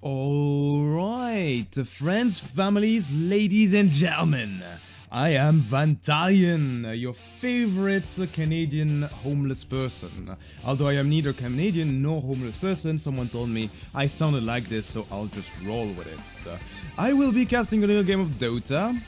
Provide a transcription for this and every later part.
Alright, friends, families, ladies and gentlemen, I am Van Talion, your favorite Canadian homeless person. Although I am neither Canadian nor homeless person, someone told me I sounded like this, so I'll just roll with it. I will be casting a little game of Dota.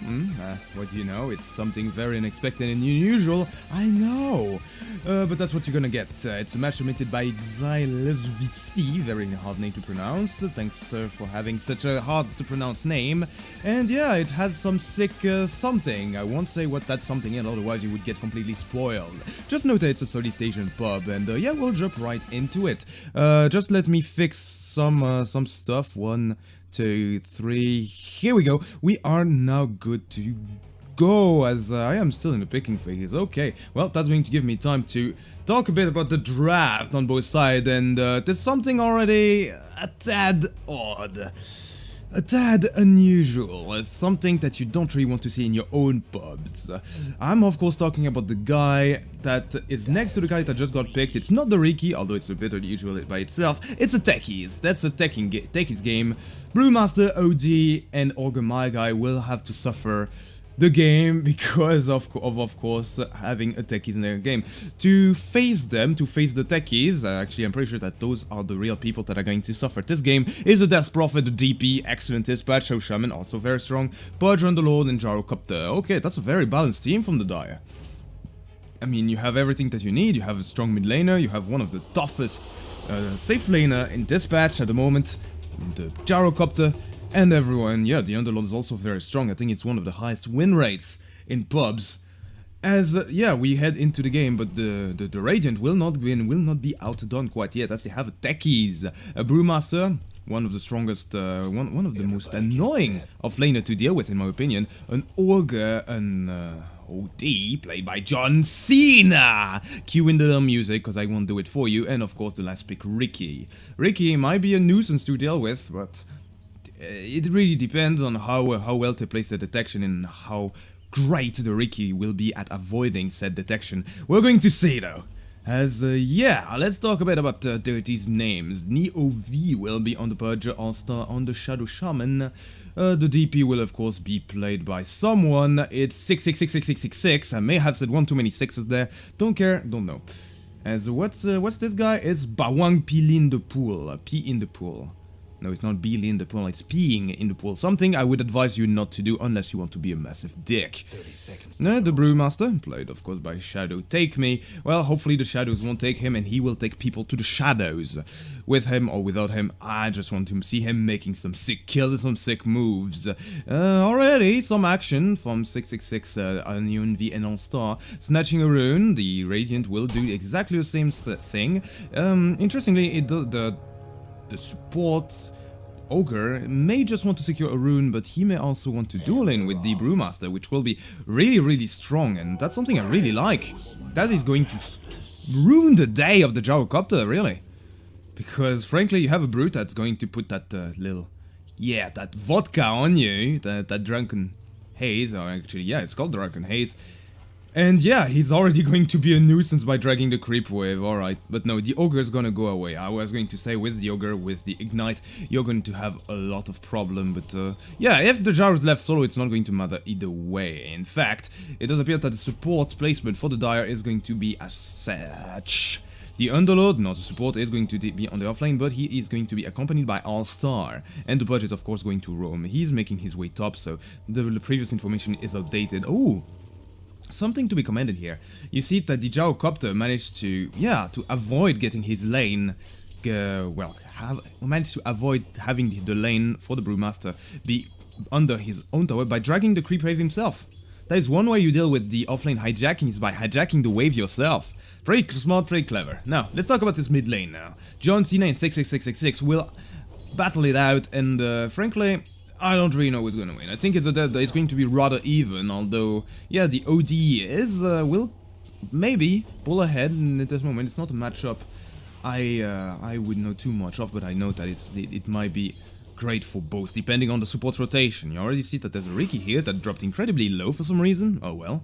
What do you know? It's something very unexpected and unusual, I know. But that's what you're gonna get. It's a match submitted by Xylesvici, very hard name to pronounce. Thanks for having such a hard to pronounce name. And yeah, it has some sick something. I won't say what that something is, otherwise you would get completely spoiled. Just note that it's a Southeast Asian pub, and yeah, we'll jump right into it. Just let me fix some stuff. 1, 2, 3. Here we go. We are now good to go, as I am still in the picking phase. Okay, well, that's going to give me time to talk a bit about the draft on both sides, and there's something already a tad odd. A tad unusual, something that you don't really want to see in your own pubs. I'm of course talking about the guy that is next to the guy that just got picked. It's not the Riki, although it's a bit unusual by itself. It's a techies. That's a techies game. Brewmaster, OG, and Ogre My Guy will have to suffer the game because of course having a techies in their game. To face them, to face the techies, actually I'm pretty sure that those are the real people that are going to suffer. This game is a Death Prophet, DP, excellent dispatch, Show Shaman, also very strong, Purge, Underlord, and Gyrocopter. Okay, that's a very balanced team from the Dire. I mean, you have everything that you need. You have a strong mid laner, you have one of the toughest safe laner in dispatch at the moment, the Gyrocopter. And everyone, yeah, the Underlord is also very strong. I think it's one of the highest win rates in pubs. As, yeah, we head into the game, but the Radiant will not win, will not be outdone quite yet, as they have a techies. A Brewmaster, one of the strongest, one of the most annoying offlaner to deal with, in my opinion. An Ogre, an OD, played by John Cena. Cue in the little music, because I won't do it for you. And of course, the last pick, Riki. Riki might be a nuisance to deal with, but it really depends on how well they place the detection and how great the Riki will be at avoiding said detection. We're going to see though. As, yeah, let's talk a bit about Dirty's names. Neo V will be on the Purge, All-Star on the Shadow Shaman. The DP will of course be played by someone. It's 6666666. I may have said one too many sixes there. Don't care, don't know. As, what's this guy? It's Bawang Pili in the pool. P in the pool. No, it's not being in the pool, it's peeing in the pool. Something I would advise you not to do unless you want to be a massive dick. The Brewmaster, played of course by Shadow Take Me. Well, hopefully the shadows won't take him and he will take people to the shadows. With him or without him, I just want to see him making some sick kills and some sick moves. Already, some action from 666 Onion V and All-Star. Snatching a rune, the Radiant will do exactly the same thing. Interestingly, the support Ogre may just want to secure a rune, but he may also want to duel in with the Brewmaster, which will be really strong, and that's something I really like. That is going to ruin the day of the Gyrocopter, really. Because frankly, you have a brute that's going to put that that vodka on you, that drunken haze, or actually, yeah, it's called drunken haze. And yeah, he's already going to be a nuisance by dragging the creep wave, alright. But no, the Ogre is gonna go away. I was going to say with the Ogre, with the Ignite, you're going to have a lot of problem. But yeah, if the Jar is left solo, it's not going to matter either way. In fact, it does appear that the support placement for the Dire is going to be as such. The Underlord, not the support, is going to be on the offlane, but he is going to be accompanied by All-Star. And the budget, of course, going to roam. He's making his way top, so the previous information is outdated. Oh! Something to be commended here. You see that the Gyrocopter managed to, yeah, to avoid getting his lane, managed to avoid having the lane for the Brewmaster be under his own tower by dragging the creep wave himself. That is one way you deal with the offlane hijacking, is by hijacking the wave yourself. Pretty smart, pretty clever. Now, let's talk about this mid lane now. John Cena and 66666 will battle it out, and frankly, I don't really know who's gonna win. I think it's going to be rather even, although, yeah, the OD will maybe pull ahead at this moment. It's not a matchup I would know too much of, but I know that it might be great for both, depending on the support rotation. You already see that there's a Riki here that dropped incredibly low for some reason. Oh well.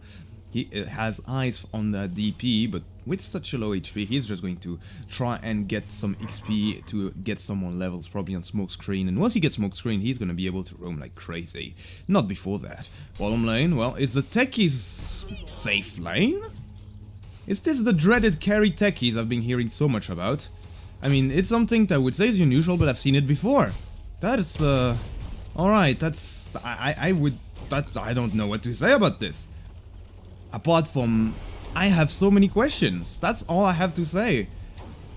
He has eyes on the DP, but with such a low HP, he's just going to try and get some XP to get some more levels, probably on smoke screen. And once he gets smoke screen, he's gonna be able to roam like crazy. Not before that. Bottom lane, well, it's the techies safe lane? Is this the dreaded carry techies I've been hearing so much about? I mean, it's something that I would say is unusual, but I've seen it before. That is, alright, that's, I don't know what to say about this. Apart from, I have so many questions. That's all I have to say.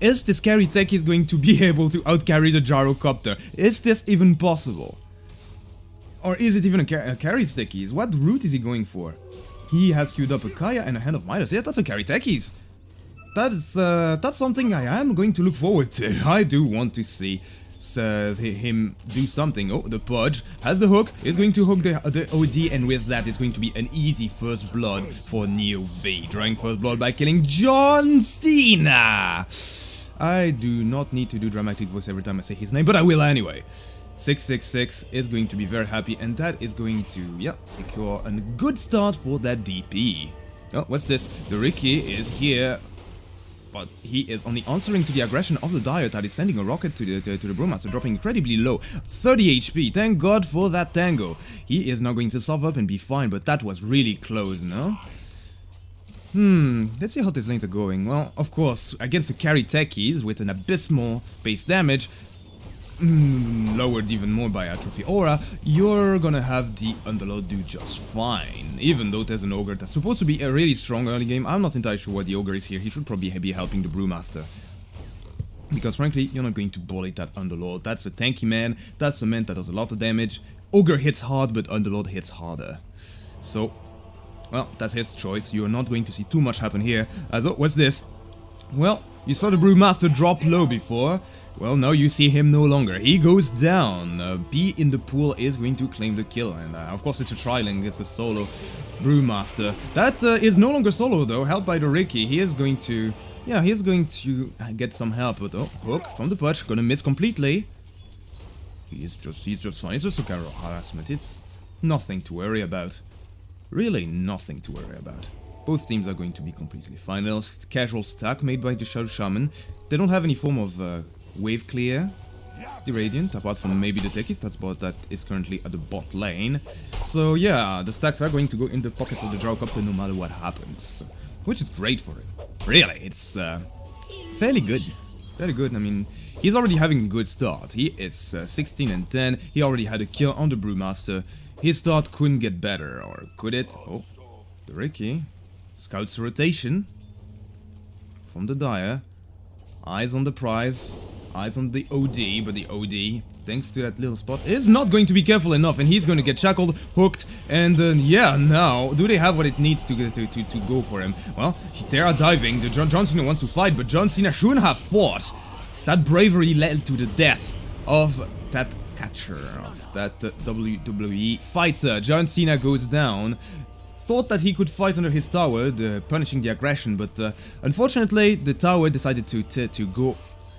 Is this carry techies going to be able to outcarry the gyrocopter? Is this even possible? Or is it even a carry techies? What route is he going for? He has queued up a Kaya and a Hand of Midas. Yeah, that's a carry techies. That's something I am going to look forward to. I do want to see him do something. Oh, the Pudge has the hook, is going to hook the OD, and with that it's going to be an easy first blood for Neo V, drawing first blood by killing John Cena. I do not need to do dramatic voice every time I say his name, but I will anyway. 666 is going to be very happy, and that is going to, yeah, secure a good start for that DP. Oh, what's this? The Ricky is here, but he is only answering to the aggression of the Diet that is sending a rocket to the Brewmaster, dropping incredibly low. 30 HP, thank God for that tango. He is now going to solve up and be fine, but that was really close, no? Let's see how these lanes are going. Well, of course, against the carry techies with an abysmal base damage, lowered even more by Atrophy Aura, you're gonna have the Underlord do just fine. Even though there's an Ogre that's supposed to be a really strong early game, I'm not entirely sure what the Ogre is here. He should probably be helping the Brewmaster. Because frankly, you're not going to bully that Underlord. That's a tanky man, that's a man that does a lot of damage. Ogre hits hard, but Underlord hits harder. So, well, that's his choice. You're not going to see too much happen here. As oh, what's this? Well, you saw the Brewmaster drop low before. Well, now you see him no longer. He goes down. B in the pool is going to claim the kill. And of course it's a tri-link, it's a solo Brewmaster. That is no longer solo though, helped by the Ricky. He is going to, yeah, he's going to get some help. But oh, hook from the Pudge, gonna miss completely. He's just fine. It's just a carry harassment. It's nothing to worry about. Really nothing to worry about. Both teams are going to be completely fine. There's casual stack made by the Shadow Shaman. They don't have any form of wave clear, the Radiant, apart from maybe the techies, that's bot that is currently at the bot lane. So yeah, the stacks are going to go in the pockets of the gyrocopter no matter what happens, which is great for him. Really, it's fairly good. Very good. I mean, he's already having a good start. He is 16 and 10. He already had a kill on the Brewmaster. His start couldn't get better, or could it? Oh, the Ricky scouts the rotation from the Dire. Eyes on the prize. Eyes on the OD, but the OD, thanks to that little spot, is not going to be careful enough, and he's going to get shackled, hooked, and yeah, now, do they have what it needs to go for him? Well, they are diving. John Cena wants to fight, but John Cena shouldn't have fought. That bravery led to the death of that catcher, of that WWE fighter. John Cena goes down. Thought that he could fight under his tower, punishing the aggression, but unfortunately, the tower decided to go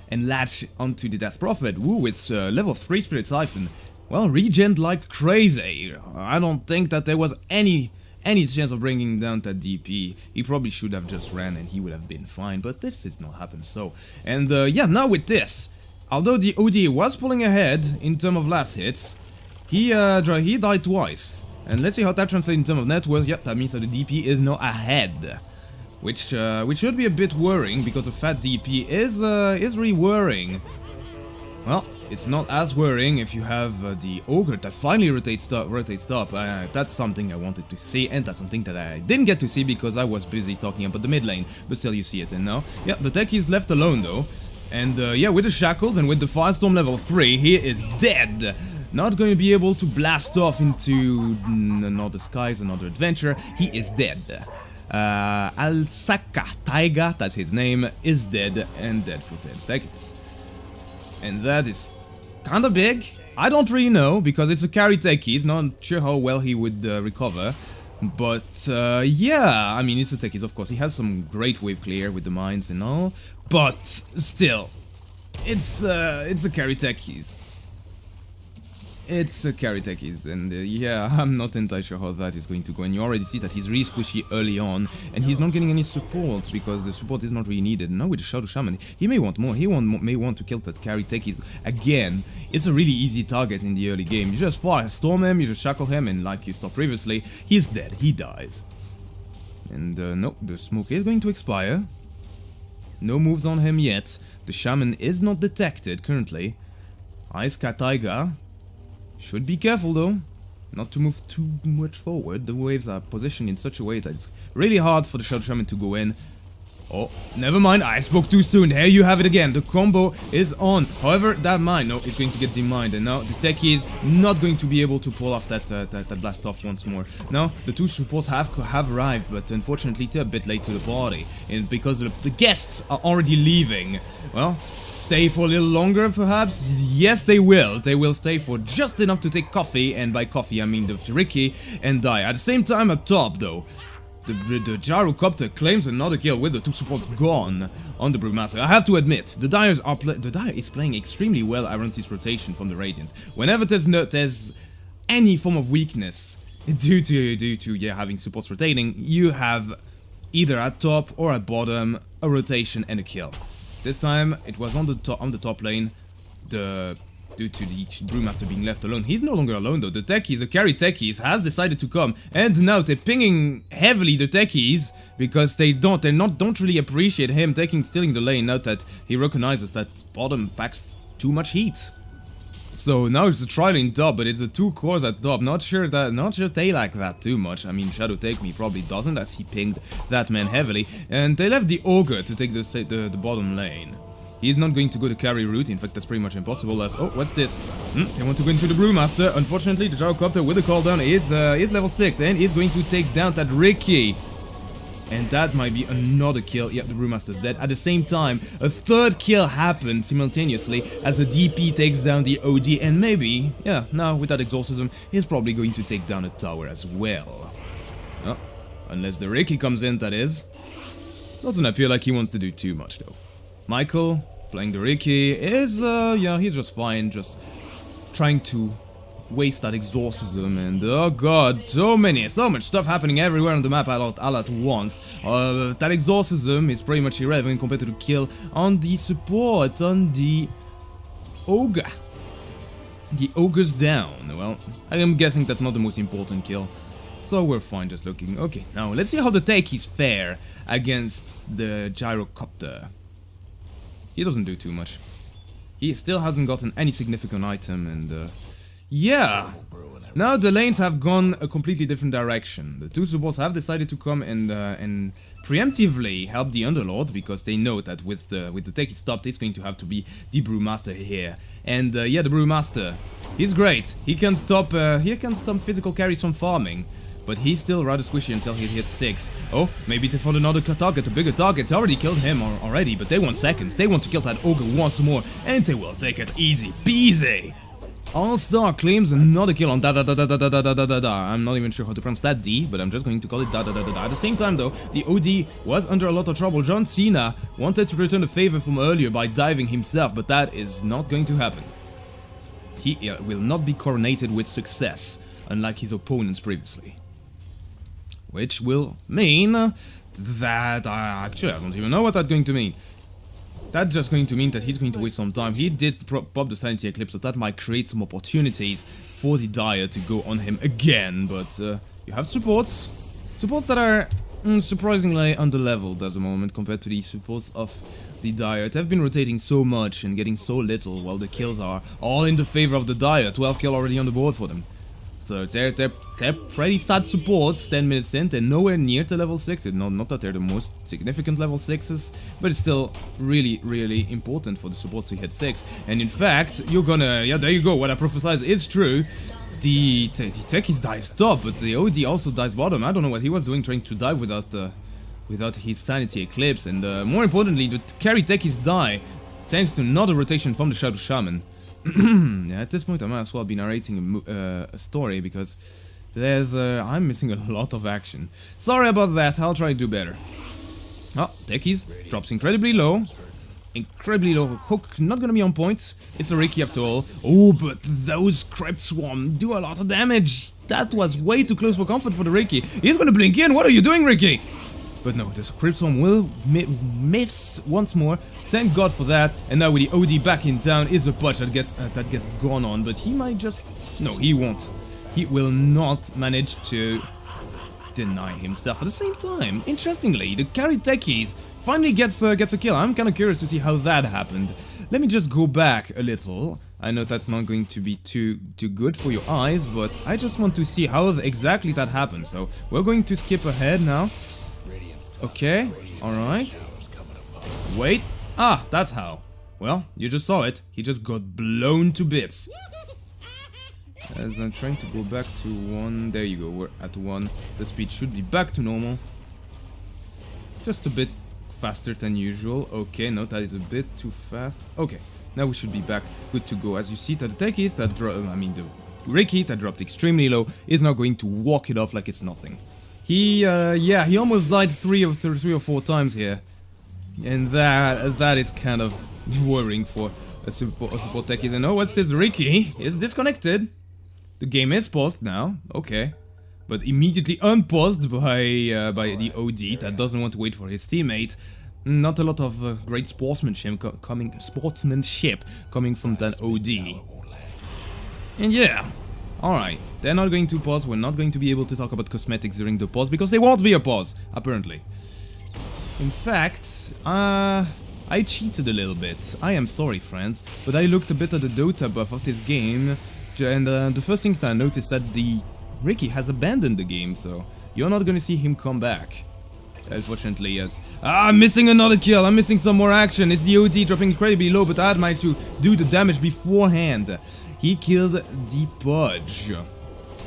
and latch onto the Death Prophet. Woo, it's level 3 Spirit Siphon. Well, regen like crazy. I don't think that there was any chance of bringing down that DP. He probably should have just ran and he would have been fine, but this did not happen so. And yeah, now with this, although the OD was pulling ahead in terms of last hits, he died twice. And let's see how that translates in terms of net worth. Yep, that means that the DP is now ahead. Which should be a bit worrying, because a fat DP is really worrying. Well, it's not as worrying if you have the Ogre that finally rotates top. That's something I wanted to see, and that's something that I didn't get to see because I was busy talking about the mid lane. But still, you see it. And now, yeah, the tech is left alone though. And yeah, with the shackles and with the Firestorm level 3, he is dead. Not going to be able to blast off into another skies, another adventure. He is dead. Alsaka Taiga, that's his name, is dead, and dead for 10 seconds. And that is kinda big. I don't really know, because it's a carry techies, not sure how well he would recover. But yeah, I mean, it's a techies, of course. He has some great wave clear with the mines and all, but still, it's a carry techies. It's carry techies, and yeah, I'm not entirely sure how that is going to go. And you already see that he's really squishy early on, and he's not getting any support because the support is not really needed. Now with the Shadow Shaman, he may want more. He may want to kill that carry techies again. It's a really easy target in the early game. You just firestorm him, you just shackle him, and like you saw previously, he's dead. He dies. And no, the smoke is going to expire. No moves on him yet. The Shaman is not detected currently. Ice Cat Tiger. Should be careful though, not to move too much forward. The waves are positioned in such a way that it's really hard for the Shadow Shaman to go in. Oh, never mind, I spoke too soon. Here you have it again. The combo is on. However, that mine, no, it's going to get demined. And now the techie is not going to be able to pull off that blast off once more. Now, the two supports have arrived, but unfortunately they're a bit late to the party. And because the guests are already leaving, well, stay for a little longer, perhaps? Yes, they will. They will stay for just enough to take coffee, and by coffee I mean the Ricky, and die. At the same time, up top, though, the Gyrocopter claims another kill with the two supports gone on the Brewmaster. I have to admit, the Dire is playing extremely well around this rotation from the Radiant. Whenever there's any form of weakness due to having supports rotating, you have either at top or at bottom a rotation and a kill. This time it was on the top lane, due to the Brewmaster being left alone. He's no longer alone though. The techies, the carry techies, has decided to come, and now they're pinging heavily the techies because they don't really appreciate him stealing the lane. Now that he recognizes that bottom packs too much heat. So now it's a trial in top, but it's a 2 cores at top. Not sure they like that too much. I mean, Shadow Take Me probably doesn't, as he pinged that man heavily. And they left the Ogre to take the bottom lane. He's not going to go the carry route. In fact, that's pretty much impossible. As oh, what's this? They want to go into the Brewmaster. Unfortunately, the Gyrocopter with the cooldown is level 6 and is going to take down that Ricky. And that might be another kill. Yeah, the Brewmaster's dead. At the same time, a third kill happened simultaneously as the DP takes down the OG. And maybe, yeah, now with that exorcism, he's probably going to take down a tower as well. Oh, unless the Ricky comes in, that is. Doesn't appear like he wants to do too much, though. Michael, playing the Ricky, is, yeah, he's just fine. Just trying to waste that exorcism, and oh god, so much stuff happening everywhere on the map all at once. That exorcism is pretty much irrelevant compared to the kill on the support, on the Ogre. The Ogre's down. Well, I'm guessing that's not the most important kill, so we're fine just looking. Okay, now let's see how the techies fare against the Gyrocopter. He doesn't do too much. He still hasn't gotten any significant item, and yeah, now the lanes have gone a completely different direction. The two supports have decided to come and preemptively help the Underlord because they know that with the techie stopped, it's going to have to be the Brewmaster here. And yeah, the Brewmaster, he's great. He can stop physical carries from farming, but he's still rather squishy until he hits 6. Oh, maybe they found another target, a bigger target. They already killed him already, but they want seconds. They want to kill that Ogre once more, and they will take it easy peasy. All-Star claims another kill on da-da-da-da-da-da-da-da-da. I'm not even sure how to pronounce that D, but I'm just going to call it da-da-da-da-da. At the same time, though, the OD was under a lot of trouble. John Cena wanted to return the favor from earlier by diving himself, but that is not going to happen. He will not be coronated with success, unlike his opponents previously. Which will mean that... actually, I don't even know what that's going to mean. That's just going to mean that he's going to waste some time. He did pop the Sanity Eclipse, so that might create some opportunities for the Dire to go on him again. But you have supports. Supports that are surprisingly underleveled at the moment compared to the supports of the Dire. They've been rotating so much and getting so little, while the kills are all in the favor of the Dire. 12 kill already on the board for them. So they're pretty sad supports, 10 minutes in, they're nowhere near to level 6, not that they're the most significant level 6s, but it's still really, really important for the supports to hit 6. And in fact, you're gonna, yeah, there you go, what I prophesied is true. The techies dies top, but the OD also dies bottom. I don't know what he was doing trying to dive without his Sanity Eclipse, and more importantly, the carry techies die thanks to another rotation from the Shadow Shaman. Yeah, at this point I might as well be narrating a story because I'm missing a lot of action. Sorry about that, I'll try to do better. Oh, techies drops incredibly low. incredibly low. Hook not gonna be on point. It's a Ricky after all. Oh, but those Crypt Swarm do a lot of damage. That was way too close for comfort for the Ricky. He's gonna blink in. What are you doing, Ricky? But no, this Crypt Swarm will miss once more. Thank God for that. And now with the OD backing down is a punch that gets gone on. But he might just... No, he won't. He will not manage to deny himself. At the same time, interestingly, the carry techies finally gets a kill. I'm kind of curious to see how that happened. Let me just go back a little. I know that's not going to be too good for your eyes, but I just want to see how exactly that happened. So we're going to skip ahead now. Okay, alright. Wait. Ah, that's how. Well, you just saw it. He just got blown to bits. As I'm trying to go back to 1. There you go, we're at 1. The speed should be back to normal. Just a bit faster than usual. Okay, no, that is a bit too fast. Okay, now we should be back. Good to go. As you see, that the techies that the Ricky that dropped extremely low is now going to walk it off like it's nothing. He almost died 3 or 4 times here. And that is kind of worrying for a support techie. And oh, what's this? Ricky is disconnected. The game is paused now, okay, but immediately unpaused by the OD that doesn't want to wait for his teammate. Not a lot of great sportsmanship coming from that OD. And yeah, alright, they're not going to pause. We're not going to be able to talk about cosmetics during the pause because there won't be a pause, apparently. In fact, I cheated a little bit. I am sorry, friends, but I looked a bit at the Dota buff of this game. And the first thing that I noticed that the Ricky has abandoned the game, so you're not gonna see him come back. Unfortunately, yes. Ah, I'm missing another kill. I'm missing some more action. It's the OD dropping incredibly low, but I had managed to do the damage beforehand. He killed the Pudge.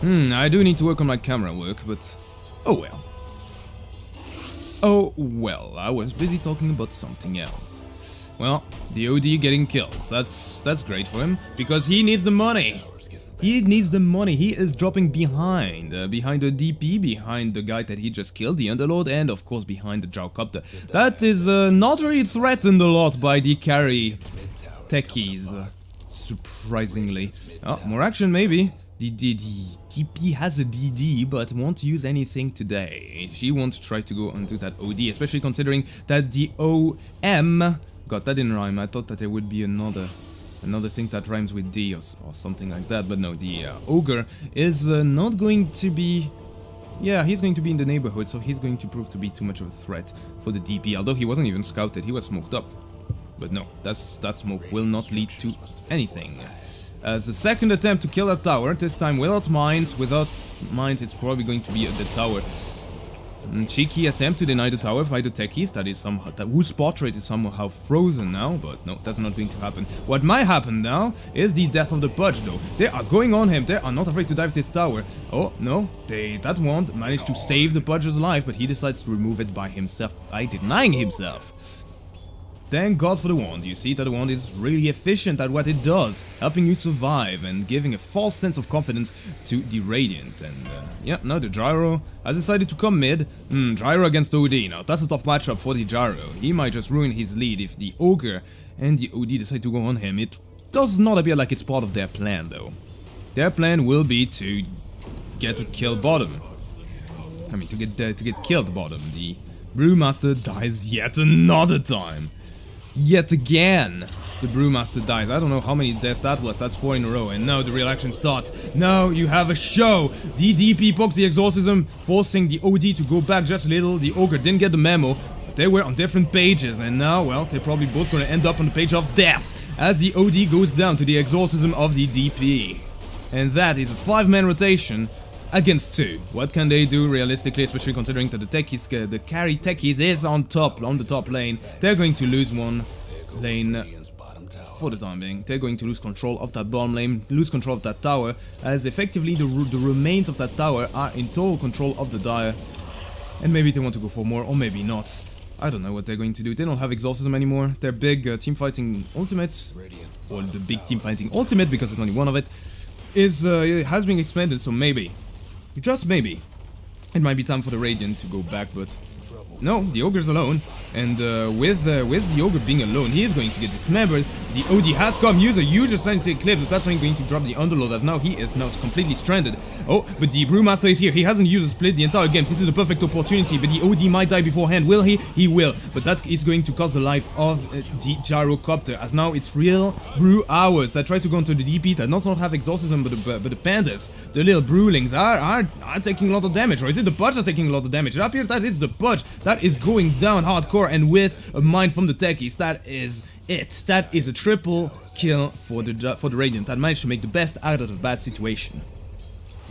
I do need to work on my camera work, but oh well. Oh well, I was busy talking about something else. Well, the OD getting kills. That's great for him because he needs the money. He needs the money. He is dropping behind the DP, behind the guy that he just killed, the Underlord, and of course behind the Jowcopter. That is not really threatened a lot by the carry techies, surprisingly. Oh, more action maybe. The DP has a DD, but won't use anything today. She won't try to go onto that OD, especially considering that the OM... God, that didn't rhyme. I thought that there would be another thing that rhymes with D or something like that, but no, the Ogre is not going to be... Yeah, he's going to be in the neighborhood, so he's going to prove to be too much of a threat for the DP, although he wasn't even scouted, he was smoked up. But no, that smoke will not lead to anything. As a second attempt to kill that tower, this time without mines. Without mines, it's probably going to be a dead tower. Cheeky attempt to deny the tower by the techies, whose portrait is somehow frozen now, but no, that's not going to happen. What might happen now is the death of the Pudge, though. They are going on him, they are not afraid to dive this tower. Oh, no, that won't manage to save the Pudge's life, but he decides to remove it by himself, by denying himself. Thank God for the wand. You see that the wand is really efficient at what it does, helping you survive and giving a false sense of confidence to the Radiant. And yeah, now the Gyro has decided to come mid. Gyro against OD. Now that's a tough matchup for the Gyro. He might just ruin his lead if the Ogre and the OD decide to go on him. It does not appear like it's part of their plan, though. Their plan will be to get to kill bottom. I mean, to get killed bottom. The Brewmaster dies yet another time. Yet again, the Brewmaster dies. I don't know how many deaths that was. That's 4 in a row. And now the real action starts. Now you have a show. The DP pokes the Exorcism, forcing the OD to go back just a little. The Ogre didn't get the memo, but they were on different pages. And now, well, they're probably both going to end up on the page of death as the OD goes down to the Exorcism of the DP. And that is a 5-man rotation against 2. What can they do realistically, especially considering that the techies, the carry techies is on the top lane. They're going to lose one lane for the time being. They're going to lose control of that bottom lane, lose control of that tower, as effectively the remains of that tower are in total control of the Dire. And maybe they want to go for more, or maybe not. I don't know what they're going to do. They don't have Exorcism anymore. Their big teamfighting ultimates, or the big teamfighting ultimate, because there's only one of it, has been expanded, so maybe, just maybe, it might be time for the Radiant to go back, but no, the ogre's alone, and with the ogre being alone, he is going to get dismembered. The OD has come, use a huge sanity eclipse, but that's not going to drop the underlord, as now he is now completely stranded. Oh, but the brewmaster is here. He hasn't used a split the entire game. This is a perfect opportunity, but the OD might die beforehand. Will he? He will, but that is going to cost the life of the gyrocopter, as now it's real brew hours that try to go into the DP that not have exorcism, but the pandas, the little brewlings are taking a lot of damage. Or is it the pudge that's taking a lot of damage? It appears that it's the pudge that is going down hardcore, and with a mind from the techies, that is it. That is a triple kill for the Radiant that managed to make the best out of a bad situation.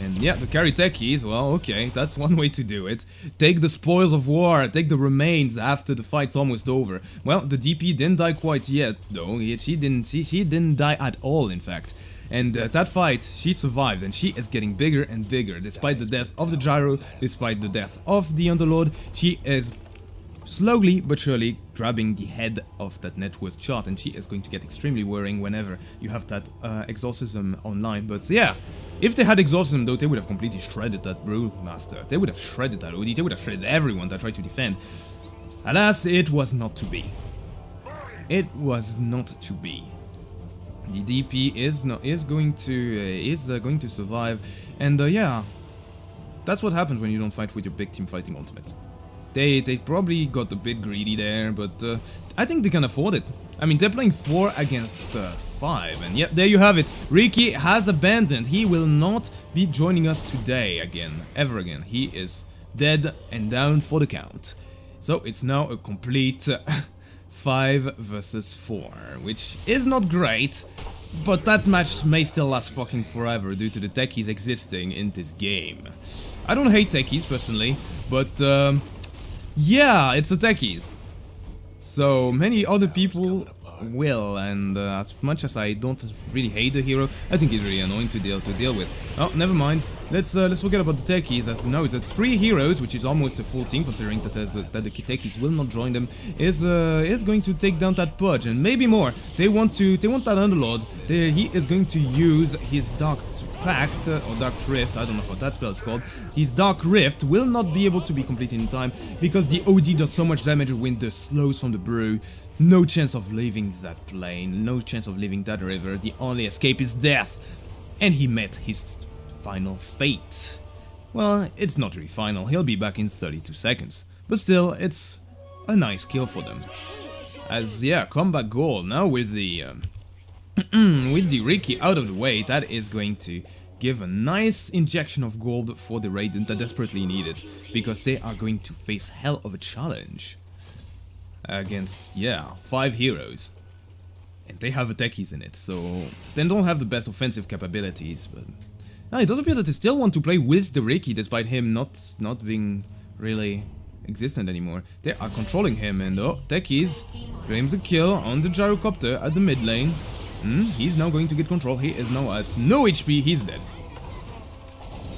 And yeah, the carry techies, well, okay, that's one way to do it. Take the spoils of war, take the remains after the fight's almost over. Well, the DP didn't die quite yet, though. She didn't die at all, in fact. And that fight, she survived, and she is getting bigger and bigger. Despite the death of the gyro, despite the death of the underlord, she is slowly but surely grabbing the head of that net worth chart, and she is going to get extremely worrying whenever you have that exorcism online. But yeah, if they had exorcism though, they would have completely shredded that brewmaster. They would have shredded that OD, they would have shredded everyone that tried to defend. Alas, it was not to be. It was not to be. The DP is going to survive, and yeah, that's what happens when you don't fight with your big team fighting ultimate. They probably got a bit greedy there, but I think they can afford it. I mean, they're playing 4 against 5, and yeah, there you have it. Ricky has abandoned. He will not be joining us today again, ever again. He is dead and down for the count. So it's now a complete 5 versus 4, which is not great, but that match may still last fucking forever due to the techies existing in this game. I don't hate techies personally, but yeah, it's a techies. So many other people will, and as much as I don't really hate the hero, I think he's really annoying to deal with. Oh, never mind. Let's forget about the techies, as now it's at 3 heroes, which is almost a full team, considering that the techies will not join them. Is going to take down that pudge and maybe more. They want that underlord. He is going to use his dark pact or dark rift. I don't know what that spell is called. His dark rift will not be able to be completed in time because the OD does so much damage with the slows from the brew. No chance of leaving that plane. No chance of leaving that river. The only escape is death, and he met his final fate. Well, it's not really final, he'll be back in 32 seconds, but still, it's a nice kill for them. As yeah, comeback goal, now with the with the Ricky out of the way, that is going to give a nice injection of gold for the Radiant that desperately need it, because they are going to face hell of a challenge against, yeah, 5 heroes. And they have techies in it, so they don't have the best offensive capabilities, but it does appear that they still want to play with the Ricky despite him not being really existent anymore. They are controlling him, and oh, techies claims a kill on the gyrocopter at the mid lane. He's now going to get control. He is now at no HP, he's dead.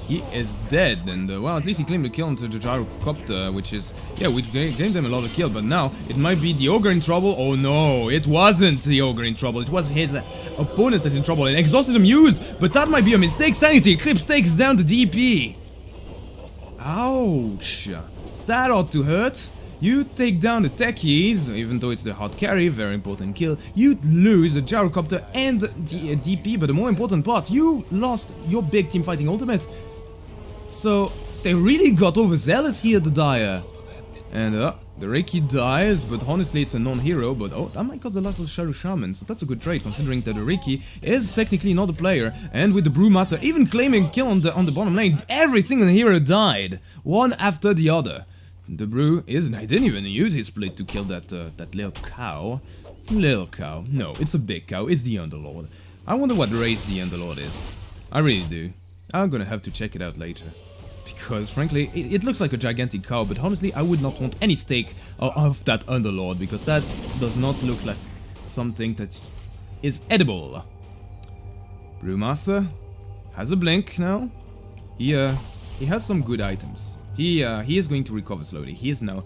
He is dead, and well, at least he claimed a kill onto the gyrocopter, which is, yeah, which gave them a lot of kill, but now it might be the ogre in trouble. Oh no, it wasn't the ogre in trouble, it was his opponent that's in trouble, and exorcism used, but that might be a mistake. Sanity Eclipse takes down the DP. Ouch, that ought to hurt. You take down the techies, even though it's the hard carry, very important kill. You lose the gyrocopter and the DP, but the more important part, you lost your big team fighting ultimate. So they really got overzealous here, the Dire. And the Ricky dies, but honestly it's a non-hero, but oh, that might cause a lot of Shadow Shaman, so that's a good trade, considering that the Ricky is technically not a player, and with the Brewmaster even claiming kill on the bottom lane, every single hero died, one after the other. The Brew is, I didn't even use his split to kill that little cow. Little cow, no, it's a big cow, it's the Underlord. I wonder what race the Underlord is. I really do. I'm gonna have to check it out later. Because frankly, it looks like a gigantic cow, but honestly I would not want any steak of that Underlord, because that does not look like something that is edible. Brewmaster has a blink now. He has some good items. He is going to recover slowly. He is now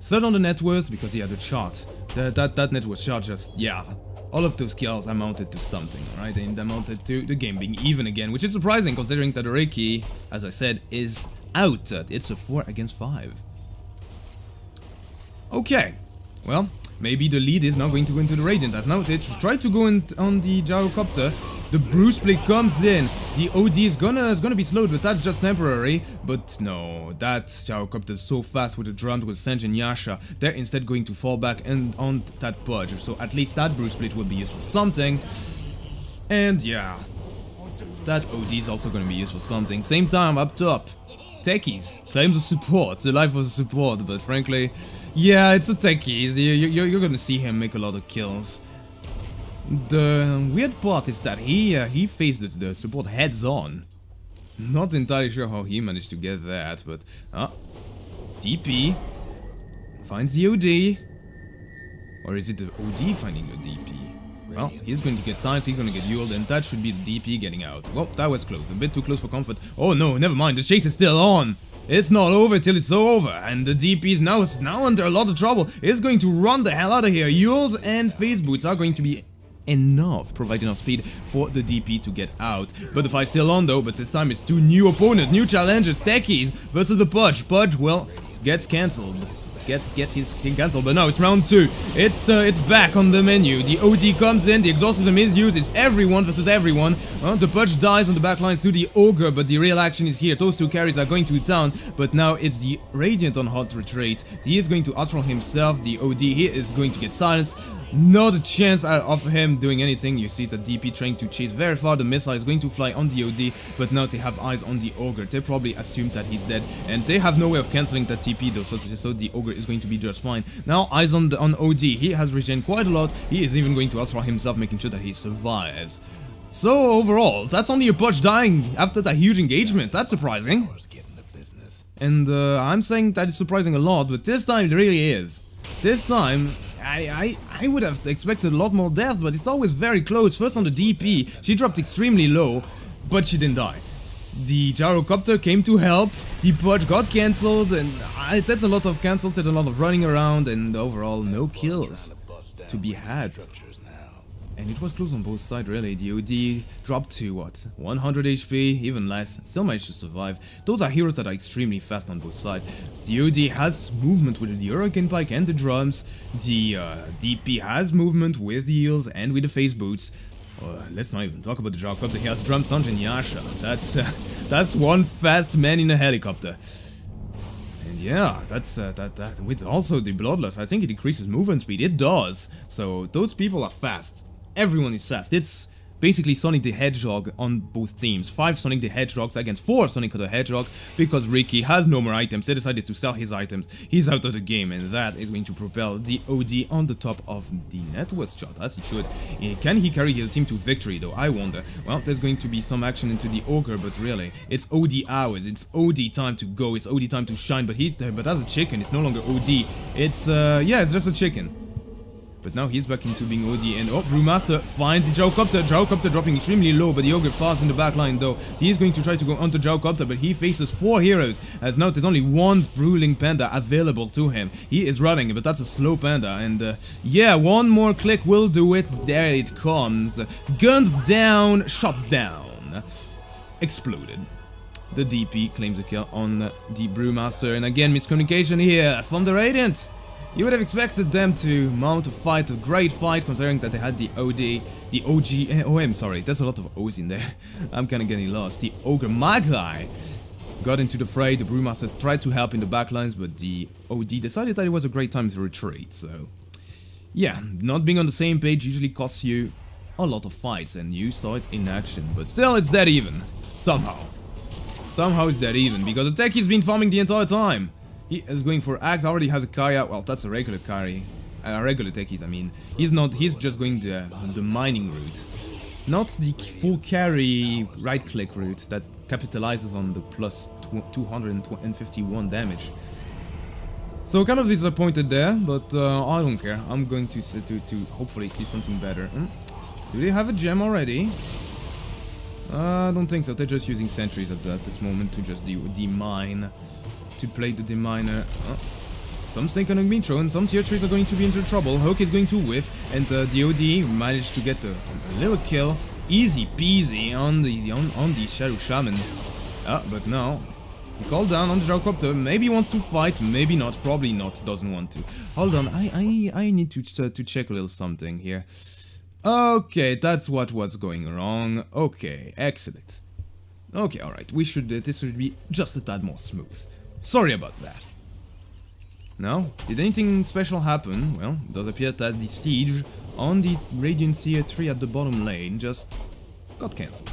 3rd on the net worth because he had a chart. That net worth chart just, yeah, all of those kills amounted to something, right? And amounted to the game being even again, which is surprising considering that Reiki, as I said, is out. It's a 4 against 5. Okay, well, maybe the lead is now going to go into the Radiant. As now they try to go in on the gyrocopter. The Bruce Plate comes in. The OD is gonna be slowed, but that's just temporary. But no, that gyrocopter is so fast with the drums with Senj and Yasha. They're instead going to fall back and on that Pudge. So at least that Bruce Plate will be used for something. And yeah, that OD is also gonna be used for something. Same time up top. Techies claims a support, the life was a support, but frankly, yeah, it's a Techies. You're gonna see him make a lot of kills. The weird part is that he faced the support heads on. Not entirely sure how he managed to get that, but DP finds the OD, or is it the OD finding the DP? Well, he's going to get silenced, he's going to get Yuled, and that should be the DP getting out. Well, that was close, a bit too close for comfort. Oh no, never mind, the chase is still on. It's not over till it's over, and the DP is now under a lot of trouble. It's going to run the hell out of here. Yules and Phase Boots are going to be enough, provide enough speed for the DP to get out. But the fight's still on though, but this time it's two new opponents, new challengers, Techies versus the Pudge. Pudge, well, gets cancelled. Gets his thing cancelled, but now it's round 2. It's back on the menu. The OD comes in, the exorcism is used, it's everyone versus everyone. The Pudge dies on the backlines to the Ogre, but the real action is here. Those two carries are going to town, but now it's the Radiant on hot retreat. He is going to outthrow himself, the OD, he is going to get silenced. Not a chance of him doing anything. You see the DP trying to chase very far. The missile is going to fly on the OD, but now they have eyes on the Ogre. They probably assume that he's dead, and they have no way of cancelling that TP though, so the Ogre is going to be just fine. Now eyes on OD. He has regenerated quite a lot. He is even going to outthrow himself, making sure that he survives. So overall, that's only a Pudge dying after that huge engagement. That's surprising. And I'm saying that is surprising a lot, but this time it really is. This time, I would have expected a lot more death, but it's always very close. First on the DP, she dropped extremely low, but she didn't die. The gyrocopter came to help, the Pudge got cancelled, and that's a lot of cancelled, that's a lot of running around, and overall no kills to be had. And it was close on both sides really. The OD dropped to what? 100 HP, even less, still managed to survive. Those are heroes that are extremely fast on both sides. The OD has movement with the Hurricane Pike and the drums. The DP has movement with the heals and with the Phase Boots. Let's not even talk about the gyrocopter. He has Drum, Sanj and Yasha. That's one fast man in a helicopter. And yeah, that's that with also the Bloodlust, I think it decreases movement speed. It does. So those people are fast. Everyone is fast. It's basically Sonic the Hedgehog on both teams. 5 Sonic the Hedgehogs against 4 Sonic the Hedgehog, because Ricky has no more items. They decided to sell his items. He's out of the game, and that is going to propel the OD on the top of the net worth chart, as he should. Can he carry his team to victory though? I wonder. Well, there's going to be some action into the Ogre, but really, it's OD hours. It's OD time to go. It's OD time to shine. But as a chicken, it's no longer OD. It's yeah, it's just a chicken. But now he's back into being OD, and Brewmaster finds the gyrocopter. Gyrocopter dropping extremely low, but the Ogre fast in the back line though. He's going to try to go onto gyrocopter, but he faces 4 heroes, as now there's only 1 Ruling Panda available to him. He is running, but that's a slow panda, and yeah, 1 more click will do it. There it comes. Gunned down, shot down. Exploded. The DP claims a kill on the Brewmaster, and again, miscommunication here from the Radiant. You would have expected them to mount a fight, a great fight, considering that they had the OD, the OM, sorry, there's a lot of O's in there. I'm kinda getting lost. The Ogre Magi got into the fray. The Brewmaster tried to help in the backlines, but the OD decided that it was a great time to retreat, so yeah, not being on the same page usually costs you a lot of fights, and you saw it in action, but still it's dead even, somehow. Somehow it's dead even, because the Techie's been farming the entire time. He is going for Axe, already has a Kaya. Well, that's a regular carry. Regular Techies, I mean. He's just going the mining route. Not the full carry right-click route that capitalizes on the plus 251 damage. So kind of disappointed there, but I don't care. I'm going to hopefully see something better. Do they have a gem already? I don't think so. They're just using sentries at this moment to just demine. To play the deminer. Some snake are going to be thrown, some tier 3s are going to be into trouble. Hook is going to whiff, and the OD managed to get a little kill. Easy peasy on the Shadow Shaman. But now He called down on the gyrocopter. Maybe he wants to fight, maybe not, probably not, doesn't want to. Hold on, I need to check a little something here. Okay, that's what was going wrong. Okay, excellent. Okay, alright, this should be just a tad more smooth. Sorry about that. Now, did anything special happen? Well, it does appear that the siege on the Radiant Tier 3 at the bottom lane just got cancelled.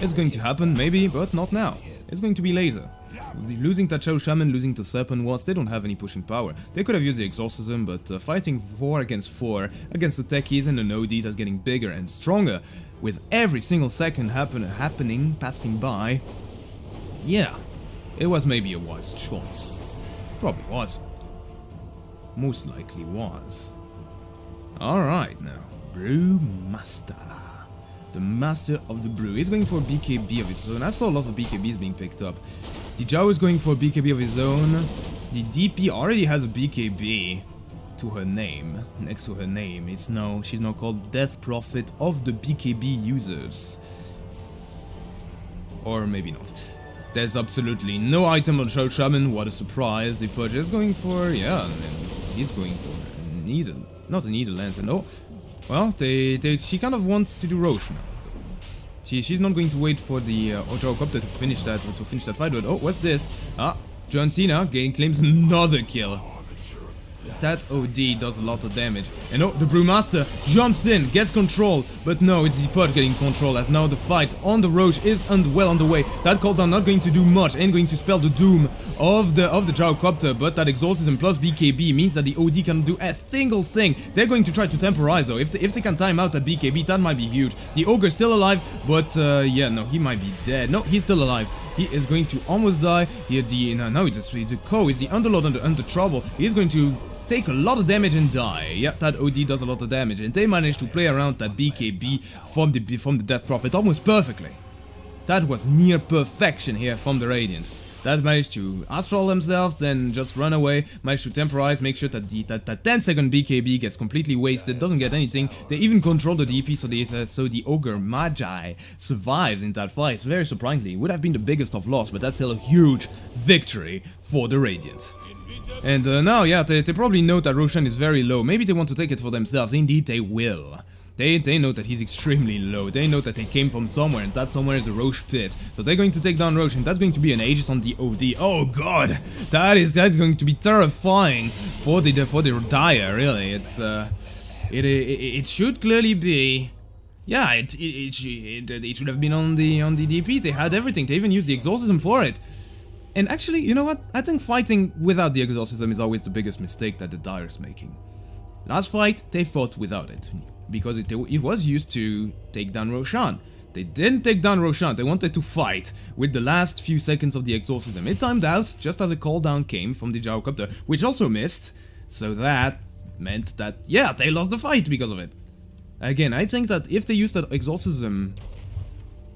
It's going to happen, maybe, but not now. It's going to be later. Losing that Shadow Shaman, losing the Serpent Wards, they don't have any pushing power. They could have used the Exorcism, but fighting 4 against 4 against the techies and an OD that's getting bigger and stronger with every single second passing by. Yeah, it was maybe a wise choice. Probably was. Most likely was. Alright now, Brewmaster. The master of the brew. He's going for a BKB of his own. I saw a lot of BKBs being picked up. The Zhao is going for a BKB of his own. The DP already has a BKB to her name. Next to her name. She's now called Death Prophet of the BKB users. Or maybe not. There's absolutely no item on Shadow Shaman. What a surprise. The Purge is going for, yeah, he's going for a needle. Not a needle lancer, no. Well, she kind of wants to do Roche now. She's not going to wait for the gyrocopter to finish that fight. But oh, what's this? Ah, John Cena claims another kill. That OD does a lot of damage. And oh, the Brewmaster jumps in, gets control. But no, it's the Purge getting control, as now the fight on the Roche is well underway. That cooldown not going to do much, ain't going to spell the doom of the gyrocopter. But that Exorcism plus BKB means that the OD can do a single thing. They're going to try to temporize though. If they can time out that BKB, that might be huge. The Ogre's still alive, but yeah, no, he might be dead. No, he's still alive. He is going to almost die. Here, now it's a Co. It's the Underlord under trouble. He's going to take a lot of damage and die. Yep, that OD does a lot of damage, and they managed to play around that BKB from the Death Prophet almost perfectly. That was near perfection here from the Radiant. That managed to astral themselves, then just run away, managed to temporize, make sure that that 10-second BKB gets completely wasted, doesn't get anything. They even control the DP, so the Ogre Magi survives in that fight. Very surprisingly, it would have been the biggest of loss, but that's still a huge victory for the Radiant. And now, yeah, they probably know that Roshan is very low. Maybe they want to take it for themselves. Indeed, they will. They know that he's extremely low. They know that they came from somewhere, and that somewhere is a Roche pit. So they're going to take down Roche, and that's going to be an Aegis on the OD. Oh god, that's going to be terrifying for the Dire. Really, it should clearly be. Yeah, it should have been on the DP. They had everything. They even used the Exorcism for it. And actually, you know what? I think fighting without the Exorcism is always the biggest mistake that the Dire is making. Last fight, they fought without it, because it was used to take down Roshan. They didn't take down Roshan, they wanted to fight with the last few seconds of the Exorcism. It timed out just as a call down came from the gyrocopter, which also missed. So that meant that, yeah, they lost the fight because of it. Again, I think that if they used that Exorcism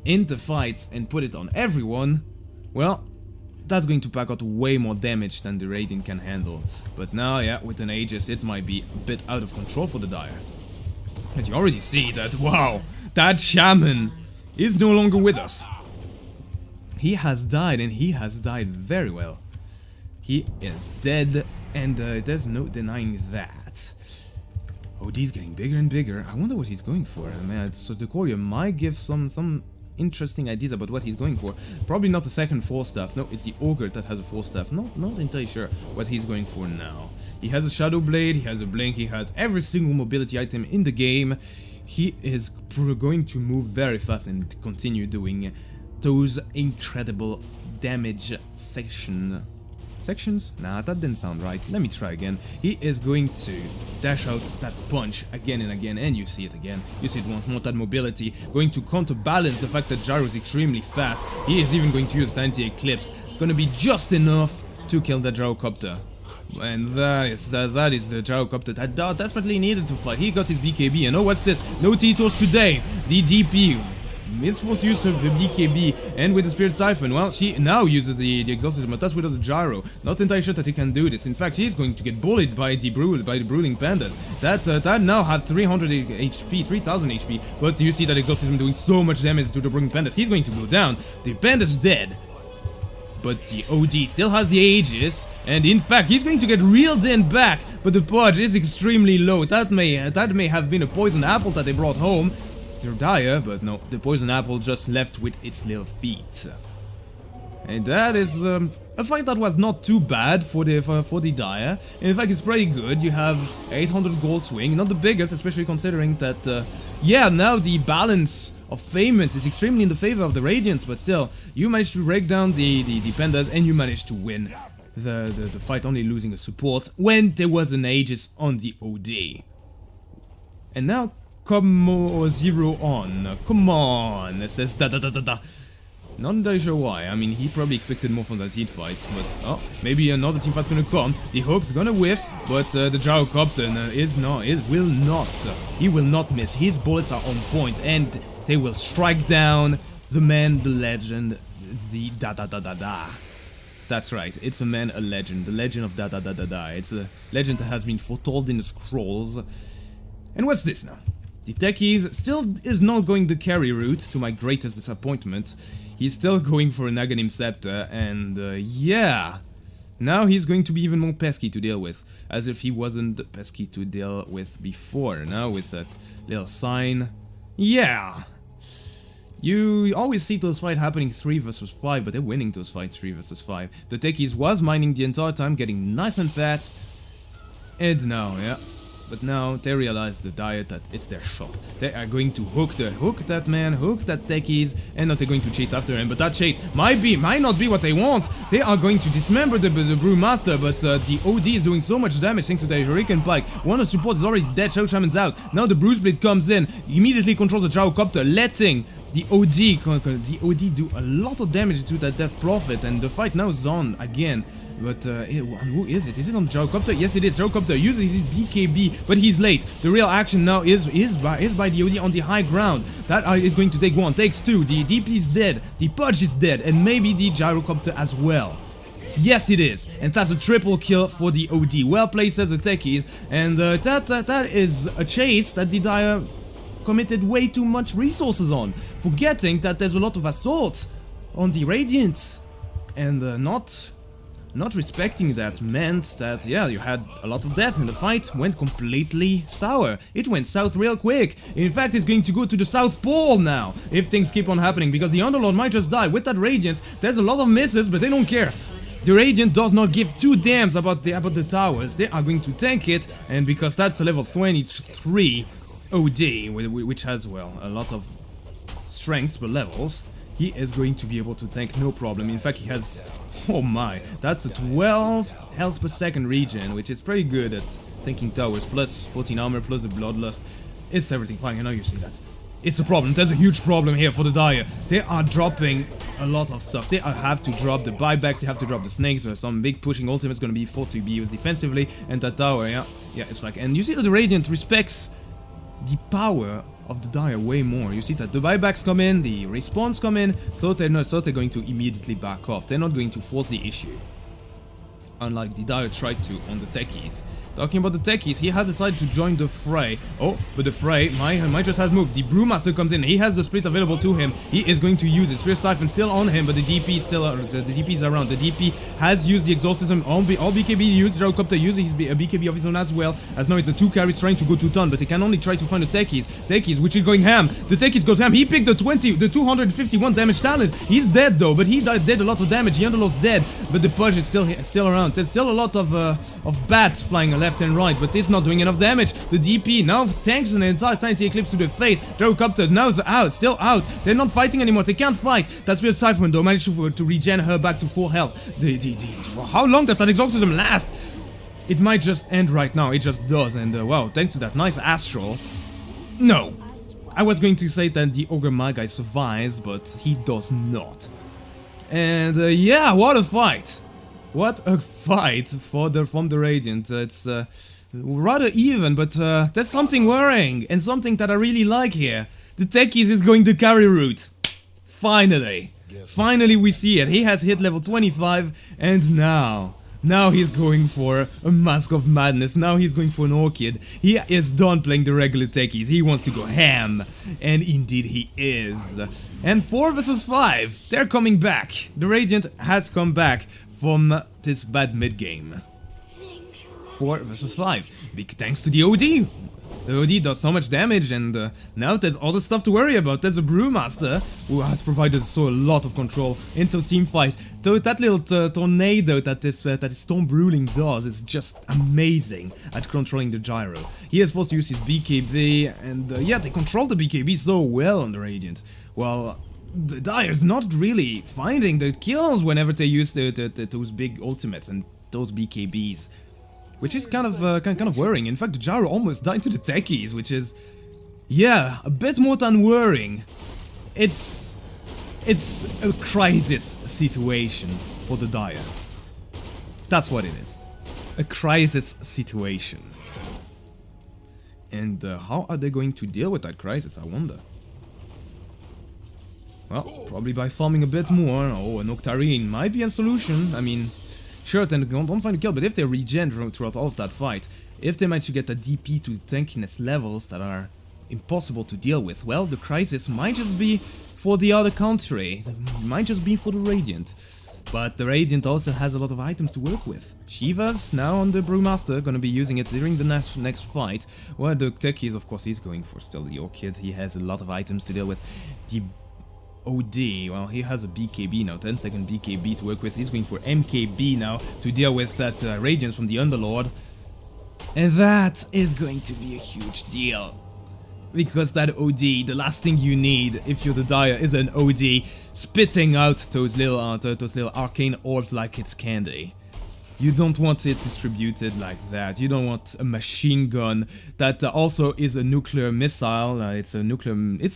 into fights and put it on everyone, well, that's going to pack out way more damage than the Radiant can handle. But now, yeah, with an Aegis, it might be a bit out of control for the Dire. And you already see that, wow, that Shaman is no longer with us. He has died, and he has died very well. He is dead, and there's no denying that. OD's getting bigger and bigger. I wonder what he's going for. Man, so the Courier might give some interesting ideas about what he's going for. Probably not the second Force Staff. No, it's the Ogre that has a Force Staff. Not entirely sure what he's going for now. He has a Shadow Blade, he has a Blink, he has every single mobility item in the game. He is going to move very fast and continue doing those incredible damage sections? Nah, that didn't sound right. Let me try again. He is going to dash out that punch again and again, and you see it again. You see it once more, that mobility, going to counterbalance the fact that Gyro is extremely fast. He is even going to use anti-eclipse. Gonna be just enough to kill the gyrocopter. And that is the gyrocopter that desperately needed to fight. He got his BKB, and oh, what's this? No Titos today. The DP misforced use of the BKB, and with the Spirit Siphon, well, she now uses the Exorcism, but that's without the Gyro. Not entirely sure that he can do this. In fact, she's going to get bullied by the Brooding Pandas. That now had 300 HP, 3000 HP, but you see that Exorcism doing so much damage to the Brooding Pandas. He's going to go down. The Panda's dead. but the OD still has the Aegis, and in fact he's going to get reeled in back, but the Pudge is extremely low. That may have been a poison apple that they brought home. They're dire, but no, the poison apple just left with its little feet. And that is a fight that was not too bad for the dire. In fact, it's pretty good. You have 800 gold swing, not the biggest, especially considering that, yeah, now the balance of payments is extremely in the favor of the Radiants, but still, you managed to break down the defenders and you managed to win the fight, only losing a support when there was an Aegis on the OD. And now, come 0 on. Come on, it says da da da da da. Not entirely sure why. I mean, he probably expected more from that team fight, but oh, maybe another team fight's gonna come. The hook's gonna whiff, but the Gyrocopter is not. It will not. He will not miss. His bullets are on point, and they will strike down the man, the legend, the da da da da da. That's right. It's a man, a legend. The legend of da da da da da. It's a legend that has been foretold in the scrolls. And what's this now? The techies still is not going the carry route, to my greatest disappointment. He's still going for an Aghanim Scepter, and yeah, now he's going to be even more pesky to deal with, as if he wasn't pesky to deal with before. Now with that little sign, yeah, you always see those fights happening 3 versus 5, but they're winning those fights 3 versus 5. The techies was mining the entire time, getting nice and fat, and now, yeah. But now they realize the diet that it's their shot. They are going to hook that man, hook that techies, and not they're going to chase after him. But that chase might not be what they want. They are going to dismember the Brewmaster, but the OD is doing so much damage thanks to the Hurricane Pike. One of the supports is already dead. Shadow Shaman's out. Now the Bruise Blade comes in, immediately controls the Gyrocopter, letting the OD do a lot of damage to that Death Prophet, and the fight now is on again. But who is it? Is it on Gyrocopter? Yes, it is. Gyrocopter uses his BKB, but he's late. The real action now is by the OD on the high ground. That is going to take 1, takes 2. The DP is dead. The Pudge is dead, and maybe the Gyrocopter as well. Yes, it is, and that's a triple kill for the OD. Well played, says the techies, and that is a chase that the Dire committed way too much resources on, forgetting that there's a lot of assault on the Radiant, and not respecting that meant that, yeah, you had a lot of death, and the fight went completely sour. It went south real quick. In fact, it's going to go to the South Pole now, if things keep on happening, because the Underlord might just die. With that Radiance, there's a lot of misses, but they don't care. The Radiant does not give 2 damns about the towers. They are going to tank it, and because that's a level 23 OD, which has, well, a lot of strength per levels, he is going to be able to tank no problem. In fact, he has, oh my, that's a 12 health per second regen, which is pretty good at tanking towers, plus 14 armor, plus a bloodlust. It's everything fine. I know you see that. It's a problem. There's a huge problem here for the Dire. They are dropping a lot of stuff. They have to drop the buybacks, they have to drop the snakes, or some big pushing ultimates going to be forced to be used defensively, and that tower, yeah, it's like, and you see that the Radiant respects the power of the Dire way more. You see that the buybacks come in, the respawns come in, so they're going to immediately back off. They're not going to force the issue, unlike the Dire tried to on the techies. Talking about the techies, he has decided to join the fray. Oh, but the fray might just have moved. The Brewmaster comes in. He has the split available to him. He is going to use it. Spear Siphon still on him, but the DP is still the DP is around. The DP has used the exorcism. All BKB used. Gyrocopter using his BKB of his own as well. As now it's a 2 carries trying to go to ton, but he can only try to find the techies. Techies, which is going ham. The techies goes ham. He picked the 251 damage talent. He's dead though, but he did a lot of damage. The Underlord's dead, but the Pudge is still around. There's still a lot of bats flying left and right, but it's not doing enough damage. The DP now tanks an entire Sanity Eclipse to the face. Gyrocopter now is out, still out. They're not fighting anymore. They can't fight. That Spirit Siphon though managed to regen her back to full health. How long does that exorcism last? It might just end right now. It just does, and wow, thanks to that nice astral. No, I was going to say that the Ogre Magi survives, but he does not. And yeah, what a fight! What a fight from the Radiant. It's rather even, but there's something worrying, and something that I really like here. The techies is going the carry route. Finally. Finally we see it. He has hit level 25, and now Now he's going for a Mask of Madness. Now he's going for an Orchid. He is done playing the regular techies. He wants to go ham. And indeed he is. And 4 versus 5. They're coming back. The Radiant has come back from this bad mid-game. 4 versus 5. Big thanks to the OD. The OD does so much damage, and now there's other stuff to worry about. There's a Brewmaster who has provided so a lot of control into team fight. Though that little tornado that this Storm Ruling does is just amazing at controlling the gyro. He is forced to use his BKB, and yeah, they control the BKB so well on the Radiant. Well, the Dire's not really finding the kills whenever they use those big ultimates and those BKBs. Which is kind of worrying. In fact, the gyro almost died to the techies, which is, yeah, a bit more than worrying. It's a crisis situation for the Dire. That's what it is. A crisis situation. And how are they going to deal with that crisis, I wonder? Well, probably by farming a bit more. Oh, an Octarine might be a solution. I mean, sure, then don't find a kill, but if they regen throughout all of that fight, if they manage to get the DP to tankiness levels that are impossible to deal with, well, the crisis might just be for the other country. It might just be for the Radiant. But the Radiant also has a lot of items to work with. Shiva's now on the Brewmaster, gonna be using it during the next fight. Well, the techies, of course, he's going for still the Orchid. He has a lot of items to deal with. The OD, well, he has a BKB now, 10-second BKB to work with. He's going for MKB now to deal with that Radiance from the Underlord. And that is going to be a huge deal. Because that OD, the last thing you need if you're the Dire is an OD spitting out those little arcane orbs like it's candy. You don't want it distributed like that. You don't want a machine gun that also is a nuclear missile. It's a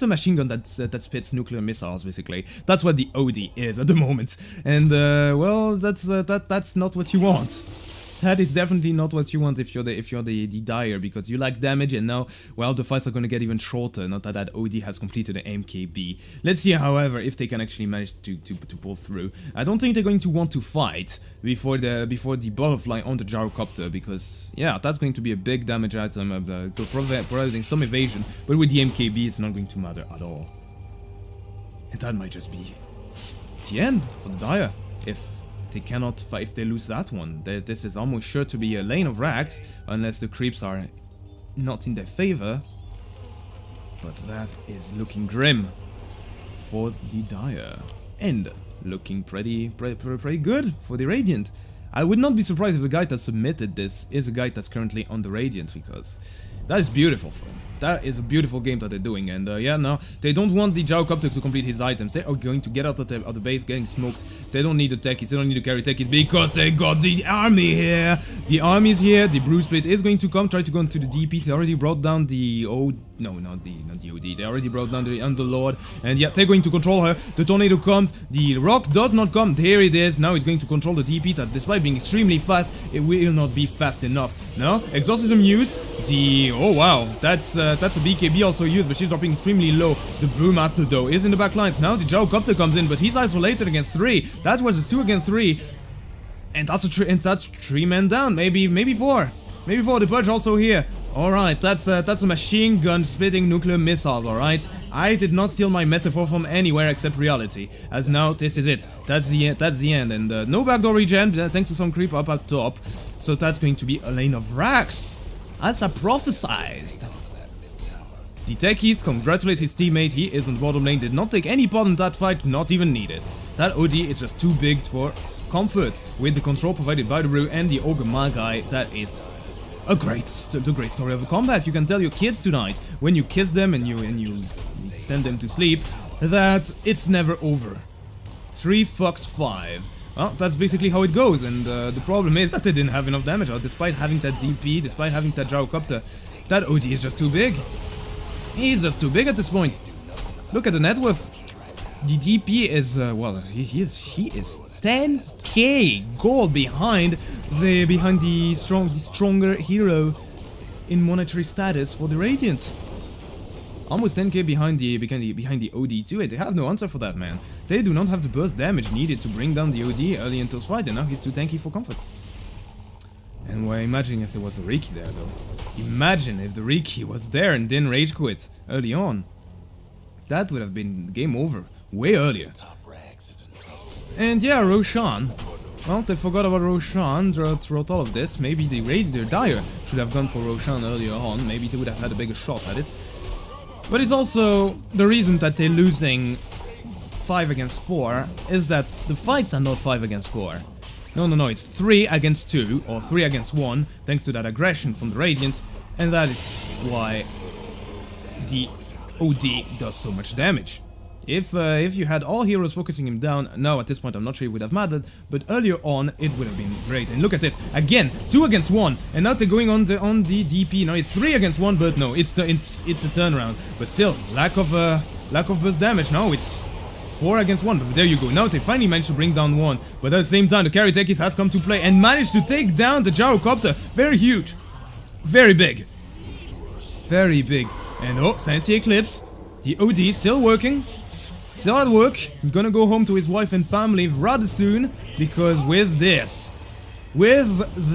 machine gun that spits nuclear missiles, basically. That's what the OD is at the moment. And well, that's not what you want. That is definitely not what you want if you're the Dire, because you like damage, and now, well, the fights are gonna get even shorter. Not that OD has completed an MKB. Let's see, however, if they can actually manage to pull through. I don't think they're going to want to fight before the butterfly on the gyrocopter, because yeah, that's going to be a big damage item, providing some evasion. But with the MKB, it's not going to matter at all. And that might just be the end for the Dire if they cannot fight. If they lose that one, this is almost sure to be a lane of racks, unless the creeps are not in their favor. But that is looking grim for the Dire, and looking pretty good for the Radiant. I would not be surprised if the guy that submitted this is a guy that's currently on the Radiant, because that is beautiful for him. That is a beautiful game that they're doing, and yeah, no, they don't want the gyrocopter to complete his items. They are going to get out of the base, getting smoked. They don't need the techies, they don't need to carry techies, because they got the army here. The army's here, the Brew Split is going to come, try to go into the DP. They already brought down the no, not the OD. They already brought down the Underlord, and yeah, they're going to control her. The tornado comes, the rock does not come. There it is. Now it's going to control the DP. That, despite being extremely fast, it will not be fast enough. No, exorcism used. The oh wow, that's a BKB also used, but she's dropping extremely low. The Brewmaster though is in the back lines. Now the gyrocopter comes in, but he's isolated against 3. That was a 2 against 3, and that's 3 men down. Maybe 4. Maybe 4. The Purge also here. Alright, that's a machine gun spitting nuclear missiles, alright? I did not steal my metaphor from anywhere except reality, as now this is it. That's the end, and no backdoor regen, thanks to some creep up at top. So that's going to be a lane of racks, as I prophesized. The techies congratulates his teammate. He is in the bottom lane, did not take any part in that fight, not even needed. That OD is just too big for comfort. With the control provided by the Brew and the Ogre Magi, that is the great story of the comeback. You can tell your kids tonight, when you kiss them and you send them to sleep, that it's never over. 3 fucks 5. Well, that's basically how it goes, and the problem is that they didn't have enough damage out, despite having that DP, despite having that gyrocopter. That OD is just too big. He's just too big at this point. Look at the net worth. The DP is, well, she is 10k gold behind the stronger hero in monetary status for the Radiant. Almost 10k behind the OD too. They have no answer for that, man. They do not have the burst damage needed to bring down the OD early into this fight, and now he's too tanky for comfort. And well, imagine if there was a Reiki there, though. Imagine if the Reiki was there and didn't rage quit early on. That would have been game over way earlier. And yeah, Roshan. Well, they forgot about Roshan throughout all of this. Maybe their Dire should have gone for Roshan earlier on. Maybe they would have had a bigger shot at it. But it's also the reason that they're losing 5 against 4 is that the fights are not 5 against 4. No, it's 3 against 2 or 3 against 1 thanks to that aggression from the Radiant, and that is why the OD does so much damage. If you had all heroes focusing him down, now at this point I'm not sure it would have mattered, but earlier on it would have been great. And look at this, again, 2 against 1, and now they're going on the DP. Now it's 3 against 1, but no, it's a turnaround. But still, lack of burst damage. Now it's 4 against 1, but there you go. Now they finally managed to bring down 1, but at the same time the carry techies has come to play and managed to take down the gyrocopter. Very huge, very big, very big. And oh, Santi Eclipse, the OD still working. Still at work. He's gonna go home to his wife and family rather soon, because with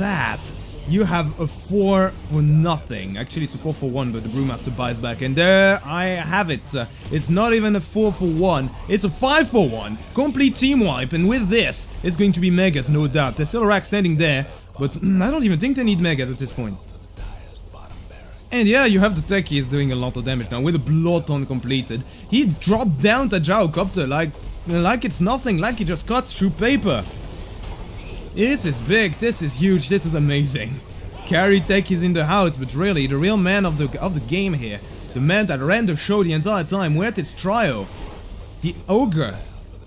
that, you have a 4 for nothing. Actually, it's a 4 for 1, but the Brewmaster buys back, and there I have it. It's not even a 4 for 1, it's a 5 for 1. Complete team wipe, and with this, it's going to be Megas, no doubt. There's still a rack standing there, but I don't even think they need Megas at this point. And yeah, you have the techies doing a lot of damage now with a Bloodton completed. He dropped down the gyrocopter like it's nothing, like he just cut through paper. This is big, this is huge, this is amazing. Carry techies in the house, but really, the real man of the game here, the man that ran the show the entire time, where's its trio? The Ogre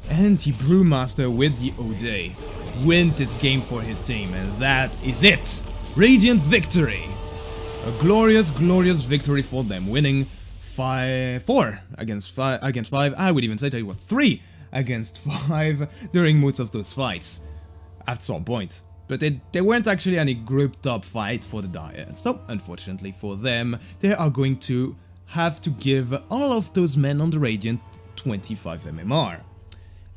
and the Brewmaster with the Ode win this game for his team, and that is it. Radiant victory. A glorious, glorious victory for them, winning 4 against 5. I would even say that it was 3 against 5 during most of those fights at some point. But they weren't actually any grouped up fight for the Dire. So, unfortunately for them, they are going to have to give all of those men on the Radiant 25 MMR.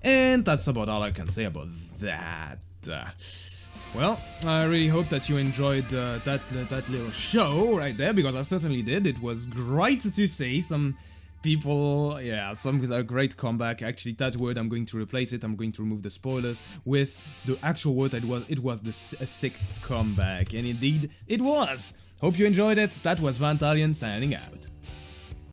And that's about all I can say about that. Well, I really hope that you enjoyed that little show right there, because I certainly did. It was great to see some people, yeah, some great comeback. Actually, that word, I'm going to replace it. I'm going to remove the spoilers with the actual word that it was a sick comeback. And indeed, it was. Hope you enjoyed it. That was Vantalion signing out.